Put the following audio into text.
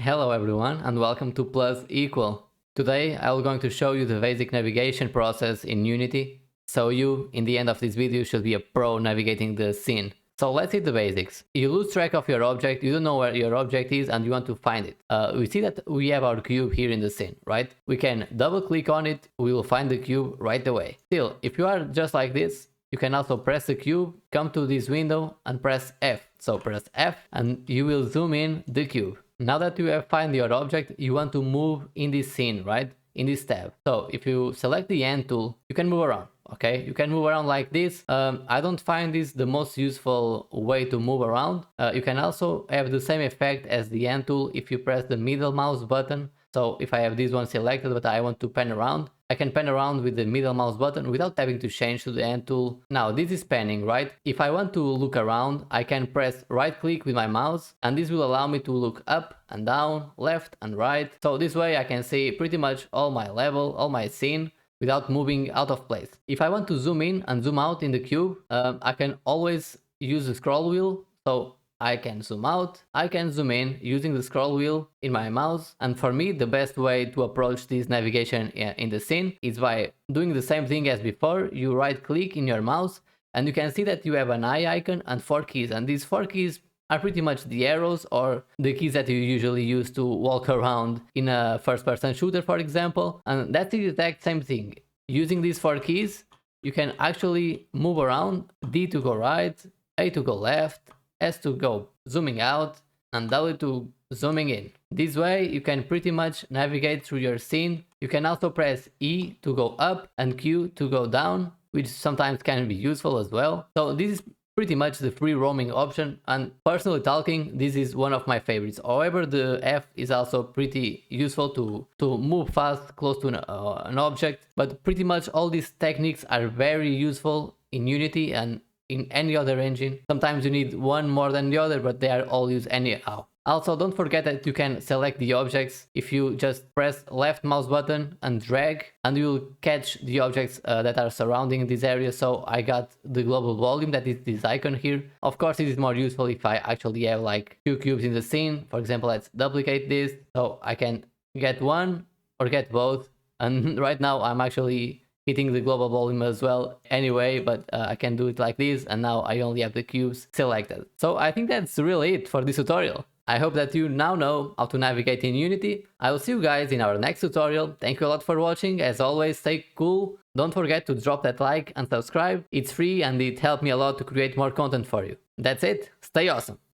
Hello everyone and welcome to Plus Equal. Today I'm going to show you the basic navigation process in Unity, so you, in the end of this video, should be a pro navigating the scene. So let's hit the basics. You lose track of your object, you don't know where your object is and you want to find it. We see that we have our cube here in the scene, right? We can double click on it, we will find the cube right away. Still, if you are just like this, you can also press the cube, come to this window and press F. So press F and you will zoom in the cube. Now that you have found your object, you want to move in this scene, right? In this tab. So if you select the hand tool, you can move around. Okay, you can move around like this. I don't find this the most useful way to move around. You can also have the same effect as the hand tool if you press the middle mouse button. So if I have this one selected but I want to pan around, I can pan around with the middle mouse button without having to change to the hand tool. Now this is panning, right? If I want to look around, I can press right click with my mouse and this will allow me to look up and down, left and right. So this way I can see pretty much all my level, all my scene, without moving out of place. If I want to zoom in and zoom out in the cube, I can always use the scroll wheel. So I can zoom out, I can zoom in using the scroll wheel in my mouse. And for me, the best way to approach this navigation in the scene is by doing the same thing as before. You right click in your mouse and you can see that you have an eye icon and 4 keys. And these 4 keys are pretty much the arrows or the keys that you usually use to walk around in a first-person shooter, for example. And that's the exact same thing. Using these 4 keys, you can actually move around. D to go right, A to go left, S to go zooming out, and W to zooming in. This way you can pretty much navigate through your scene. You can also press E to go up and Q to go down, which sometimes can be useful as well. So this is pretty much the free roaming option, and personally talking, this is one of my favorites. However, the F is also pretty useful to move fast close to an object, but pretty much all these techniques are very useful in Unity and in any other engine. Sometimes you need one more than the other, but they are all used anyhow. Also, don't forget that you can select the objects if you just press left mouse button and drag, and you will catch the objects that are surrounding this area. So I got the global volume, that is this icon here. Of course, it is more useful if I actually have like 2 cubes in the scene. For example, let's duplicate this so I can get one or get both. And right now I'm actually hitting the global volume as well anyway, but I can do it like this, and now I only have the cubes selected. So I think that's really it for this tutorial. I hope that you now know how to navigate in Unity. I will see you guys in our next tutorial. Thank you a lot for watching. As always, stay cool. Don't forget to drop that like and subscribe. It's free and it helped me a lot to create more content for you. That's it. Stay awesome.